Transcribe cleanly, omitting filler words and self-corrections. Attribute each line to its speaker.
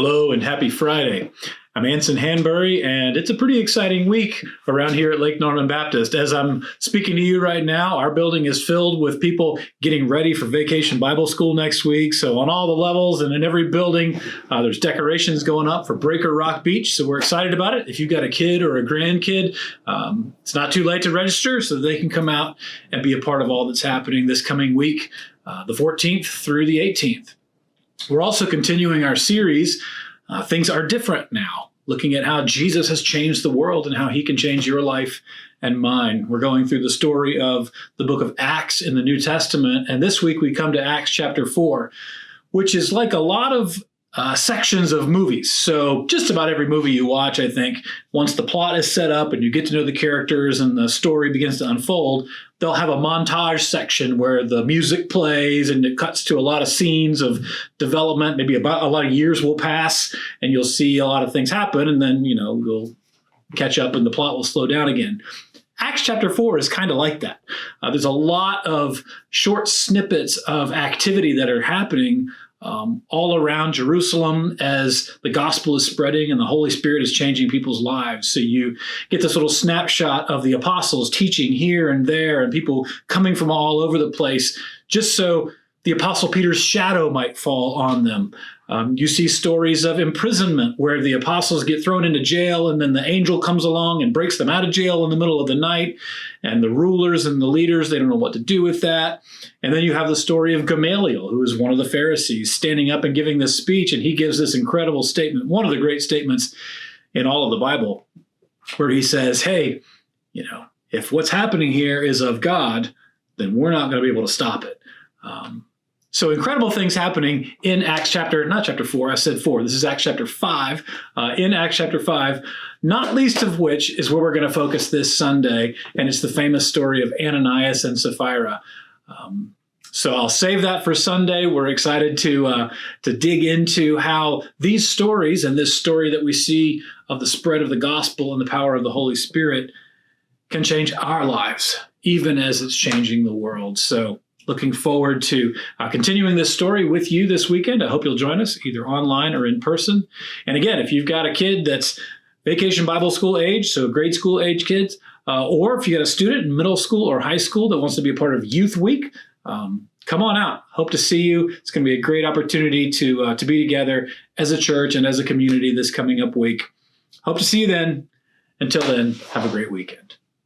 Speaker 1: Hello and happy Friday. I'm Anson, and it's a pretty exciting week around here at Lake Norman Baptist. As I'm speaking to you right now, our building is filled with people getting ready for Vacation Bible School next week. So on all the levels and in every building, there's decorations going up for Breaker Rock Beach. So we're excited about it. If you've got a kid or a grandkid, it's not too late to register so they can come out and be a part of all that's happening this coming week, the 14th through the 18th. We're also continuing our series, Things Are Different Now, looking at how Jesus has changed the world and how he can change your life and mine. We're going through the story of the book of Acts in the New Testament, and this week we come to Acts chapter 4, which is like a lot of sections of movies. So just about every movie you watch, I think, once the plot is set up and you get to know the characters and the story begins to unfold, they'll have a montage section where the music plays and it cuts to a lot of scenes of development. Maybe about a lot of years will pass and you'll see a lot of things happen, and then, we'll catch up and the plot will slow down again. Acts chapter 4 is kind of like that. There's a lot of short snippets of activity that are happening all around Jerusalem as the gospel is spreading and the Holy Spirit is changing people's lives. So you get this little snapshot of the apostles teaching here and there and people coming from all over the place, just so the apostle Peter's shadow might fall on them. You see stories of imprisonment where the apostles get thrown into jail and then the angel comes along and breaks them out of jail in the middle of the night. And the rulers and the leaders, they don't know what to do with that. And then you have the story of Gamaliel, who is one of the Pharisees, standing up and giving this speech. And he gives this incredible statement, one of the great statements in all of the Bible, where he says, hey, if what's happening here is of God, then we're not going to be able to stop it. So incredible things happening in Acts not chapter 4, I said 4. This is Acts chapter 5. In Acts chapter 5, not least of which is where we're going to focus this Sunday, and it's the famous story of Ananias and Sapphira. So I'll save that for Sunday. We're excited to dig into how these stories and this story that we see of the spread of the gospel and the power of the Holy Spirit can change our lives, even as it's changing the world. So looking forward to continuing this story with you this weekend. I hope you'll join us either online or in person. And again, if you've got a kid that's Vacation Bible School age, so grade school age kids, or if you got a student in middle school or high school that wants to be a part of Youth Week, come on out. Hope to see you. It's going to be a great opportunity to be together as a church and as a community this coming up week. Hope to see you then. Until then, have a great weekend.